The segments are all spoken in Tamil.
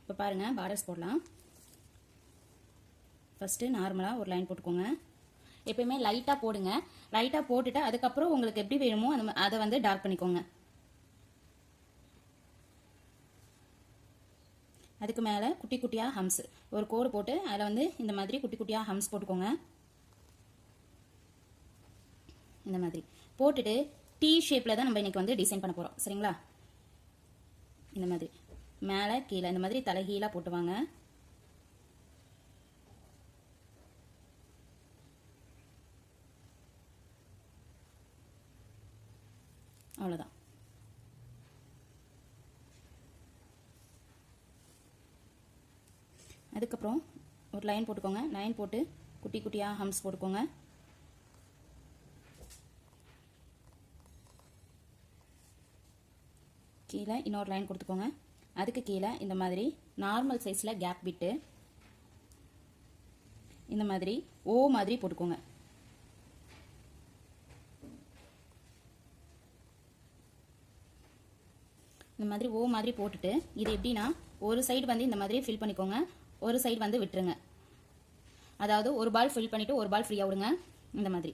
இப்போ பாருங்கள் பார்டர்ஸ் போடலாம். ஃபஸ்ட்டு நார்மலாக ஒரு லைன் போட்டுக்கோங்க. எப்பயுமே லைட்டாக போடுங்க. லைட்டாக போட்டுட்டு அதுக்கப்புறம் உங்களுக்கு எப்படி வேணுமோ அதை வந்து டார்க் பண்ணிக்கோங்க. அதுக்கு மேலே குட்டி குட்டியாக ஹம்ஸ் ஒரு கோடு போட்டு அதில் வந்து இந்த மாதிரி குட்டி குட்டியாக ஹம்ஸ் போட்டுக்கோங்க. இந்த மாதிரி போட்டுட்டு டீ ஷேப்பில் தான் நம்ம இன்றைக்கி வந்து டிசைன் பண்ண போகிறோம். சரிங்களா? இந்த மாதிரி மேலே கீழே இந்த மாதிரி தலைகீழாக போட்டுவாங்க. அவ்வளோதான். அதுக்கப்புறம் ஒரு லைன் போட்டுக்கோங்க. லைன் போட்டு குட்டி குட்டியாக ஹம்ஸ் போட்டுக்கோங்க. கீழே இன்னொரு லைன் கொடுத்துக்கோங்க. அதுக்கு கீழே இந்த மாதிரி நார்மல் சைஸில் கேப் விட்டு இந்த மாதிரி ஓ மாதிரி போட்டுக்கோங்க. இந்த மாதிரி ஓ மாதிரி போட்டுட்டு இது எப்படின்னா ஒரு சைடு வந்து இந்த மாதிரி ஃபில் பண்ணிக்கோங்க, ஒரு சைடு வந்து விட்டுருங்க. அதாவது ஒரு பால் ஃபில் பண்ணிவிட்டு ஒரு பால் ஃப்ரீயாக விடுங்க. இந்த மாதிரி.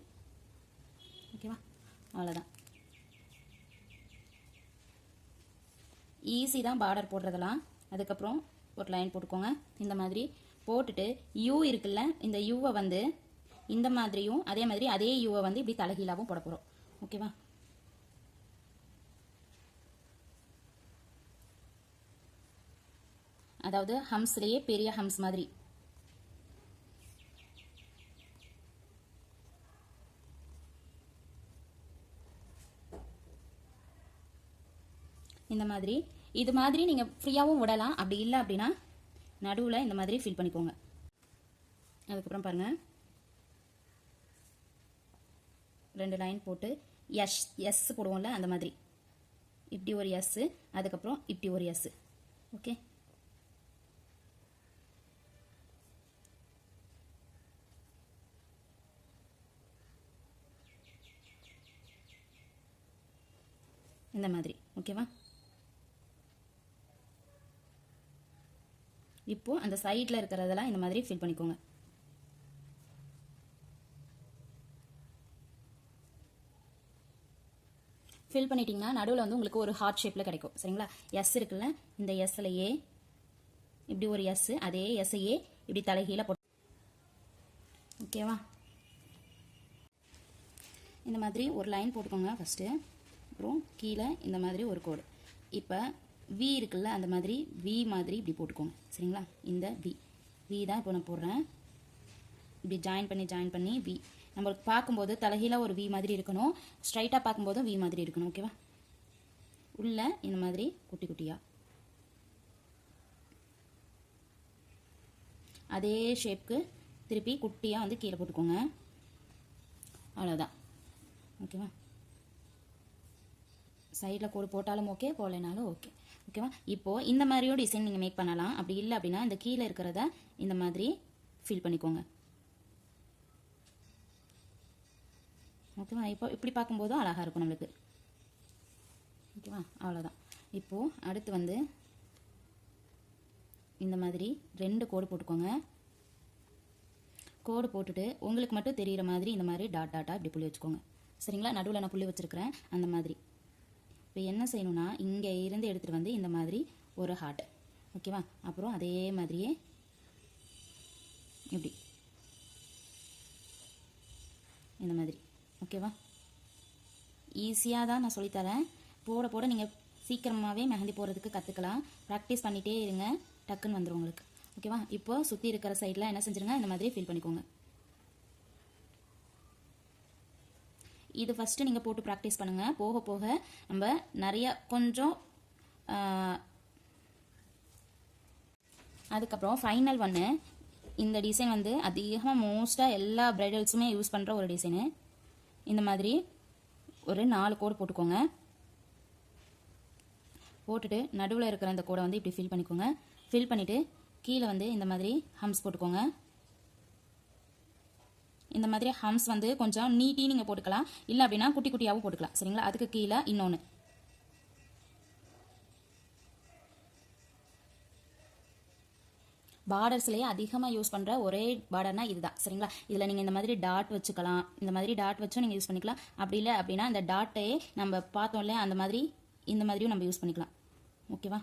ஓகேவா? அவ்வளோதான். ஈஸி தான் பார்டர் போடுறதெல்லாம். அதுக்கப்புறம் ஒரு லைன் போட்டுக்கோங்க. இந்த மாதிரி போட்டுட்டு யூ இருக்குல்ல, இந்த யூவை வந்து இந்த மாதிரியும் அதே மாதிரி அதே யூவை வந்து இப்படி தலைகீழாகவும் போட போகிறோம். ஓகேவா? அதாவது ஹம்ஸ்லேயே பெரிய ஹம்ஸ் மாதிரி. இந்த மாதிரி இது மாதிரி நீங்கள் ஃப்ரீயாகவும் விடலாம். அப்படி இல்லை அப்படின்னா நடுவில் இந்த மாதிரி ஃபில் பண்ணிக்கோங்க. அதுக்கப்புறம் பாருங்கள், 2 லைன் போட்டு எஸ் போடுவோம்ல, அந்த மாதிரி இப்படி ஒரு எஸ், அதுக்கப்புறம் இப்படி ஒரு எஸ். ஓகே? இந்த மாதிரி. ஓகேவா? இப்போ அந்த சைடில் இருக்கிறதெல்லாம் இந்த மாதிரி ஃபில் பண்ணிக்கோங்க. ஃபில் பண்ணிட்டீங்கன்னா நடுவில் வந்து உங்களுக்கு ஒரு ஹார்ட் ஷேப்பில் கிடைக்கும். சரிங்களா? எஸ் இருக்குல்ல, இந்த எஸ்லையே இப்படி ஒரு எஸ், அதே எஸ்ஸையே இப்படி தலைகீழ போட்டு. ஓகேவா? இந்த மாதிரி ஒரு லைன் போட்டுக்கோங்க ஃபஸ்ட்டு. அப்புறம் கீழே இந்த மாதிரி ஒரு கோடு. இப்போ வி இருக்குல்ல, அந்த மாதிரி வி மாதிரி இப்படி போட்டுக்கோங்க. சரிங்களா? இந்த வி தான் இப்போ நான் போடுறேன். இப்படி ஜாயின் பண்ணி வி. நம்மளுக்கு பார்க்கும்போது தலைகீழாக ஒரு வி மாதிரி இருக்கணும், ஸ்ட்ரைட்டாக பார்க்கும்போதும் வி மாதிரி இருக்கணும். ஓகேவா? உள்ள இந்த மாதிரி குட்டி குட்டியாக அதே ஷேப்க்கு திருப்பி குட்டியாக வந்து கீழே போட்டுக்கோங்க. அவ்வளோதான். ஓகேவா? சைடில் கோடு போட்டாலும் ஓகே, போடலைனாலும் ஓகே. ஓகேவா? இப்போது இந்த மாதிரியும் டிசைன் நீங்கள் மேக் பண்ணலாம். அப்படி இல்லை அப்படின்னா இந்த கீழே இருக்கிறத இந்த மாதிரி ஃபில் பண்ணிக்கோங்க. ஓகேவா? இப்போ இப்படி பார்க்கும்போதும் அழகாக இருக்கும் நம்மளுக்கு. ஓகேவா? அவ்வளோதான். இப்போது அடுத்து வந்து இந்த மாதிரி 2 கோடு போட்டுக்கோங்க. கோடு போட்டுட்டு உங்களுக்கு மட்டும் தெரிகிற மாதிரி இந்த மாதிரி டாட்டாக இப்படி புள்ளி வச்சுக்கோங்க. சரிங்களா? நடுவில் நான் புள்ளி வச்சுருக்கிறேன். அந்த மாதிரி இப்போ என்ன செய்யணும்னா இங்கே இருந்து எடுத்துகிட்டு வந்து இந்த மாதிரி ஒரு ஹார்ட். ஓகேவா? அப்புறம் அதே மாதிரியே இப்படி இந்த மாதிரி. ஓகேவா? ஈஸியாக தான் நான் சொல்லித்தரேன். போட போட நீங்கள் சீக்கிரமாகவே மெஹந்தி போடுறதுக்கு கற்றுக்கலாம். ப்ராக்டிஸ் பண்ணிகிட்டே இருங்க, டக்குன்னு வந்துடும் உங்களுக்கு. ஓகேவா? இப்போது சுற்றி இருக்கிற சைடில் என்ன செஞ்சுருங்க, இந்த மாதிரி ஃபில் பண்ணிக்கோங்க. இது ஃபஸ்ட்டு நீங்கள் போட்டு ப்ராக்டிஸ் பண்ணுங்கள். போக போக நம்ம நிறைய கொஞ்சம் அதுக்கப்புறம் ஃபைனல் ஒன்று. இந்த டிசைன் வந்து அதிகமாக மோஸ்ட்டாக எல்லா பிரைடல்ஸுமே யூஸ் பண்ணுற ஒரு டிசைனு. இந்த மாதிரி ஒரு 4 கோடு போட்டுக்கோங்க. போட்டுட்டு நடுவில் இருக்கிற அந்த கோடை வந்து இப்படி ஃபில் பண்ணிக்கோங்க. ஃபில் பண்ணிவிட்டு கீழே வந்து இந்த மாதிரி ஹம்ஸ் போட்டுக்கோங்க. இந்த மாதிரி ஹம்ஸ் வந்து கொஞ்சம் நீட்டி நீங்கள் போட்டுக்கலாம், இல்லை அப்படின்னா குட்டி குட்டியாகவும் போட்டுக்கலாம். சரிங்களா? அதுக்கு கீழே இன்னொன்று. பார்டர்ஸ்லேயே அதிகமாக யூஸ் பண்ணுற ஒரே பார்டர்னா இதுதான் சரிங்களா. இதில் நீங்கள் இந்த மாதிரி டாட் வச்சுக்கலாம், இந்த மாதிரி டாட் வச்சும் நீங்கள் யூஸ் பண்ணிக்கலாம். அப்படி இல்லை அப்படின்னா இந்த டாட்டையே நம்ம பார்த்தோம் இல்லையா அந்த மாதிரி இந்த மாதிரியும் நம்ம யூஸ் பண்ணிக்கலாம். ஓகேவா,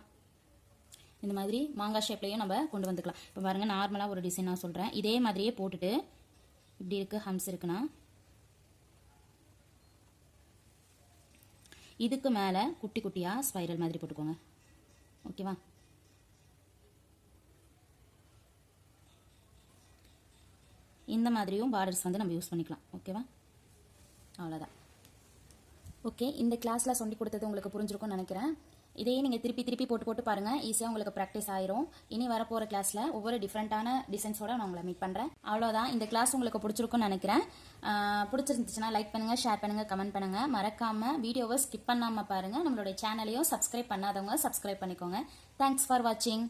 இந்த மாதிரி மாங்காய் ஷேப்லேயும் நம்ம கொண்டு வந்துக்கலாம். இப்போ பாருங்கள், நார்மலாக ஒரு டிசைன் நான் சொல்கிறேன். இதே மாதிரியே போட்டுட்டு இப்படி இருக்குது, ஹம்ஸ் இருக்குன்னா இதுக்கு மேலே குட்டி குட்டியாக ஸ்பைரல் மாதிரி போட்டுக்கோங்க. ஓகேவா, இந்த மாதிரியும் பார்டர்ஸ் வந்து நம்ம யூஸ் பண்ணிக்கலாம். ஓகேவா, அவ்வளோதான். ஓகே, இந்த கிளாஸில் சொல்லி கொடுத்தது உங்களுக்கு புரிஞ்சிருக்கும்னு நினைக்கிறேன். இதையே நீங்கள் திருப்பி திருப்பி போட்டு பாருங்கள், ஈஸியாக உங்களுக்கு ப்ராக்டிஸ் ஆயிரும். இனி வரப்போகிற கிளாஸில் ஒவ்வொரு டிஃப்ரெண்ட்டான டிசைன்ஸோட நான் உங்களை மீட் பண்ணுறேன். அவ்வளோதான், இந்த கிளாஸ் உங்களுக்கு பிடிச்சிருக்கும்னு நினைக்கிறேன். பிடிச்சிருந்துச்சுன்னா லைக் பண்ணுங்கள், ஷேர் பண்ணுங்கள், கமெண்ட் பண்ணுங்கள். மறக்காமல் வீடியோவை ஸ்கிப் பண்ணாமல் பாருங்கள். நம்மளுடைய சேனலையும் சப்ஸ்கிரைப் பண்ணாதவங்க சப்ஸ்கிரைப் பண்ணிக்கோங்க. தேங்க்ஸ் ஃபார் வாட்சிங்.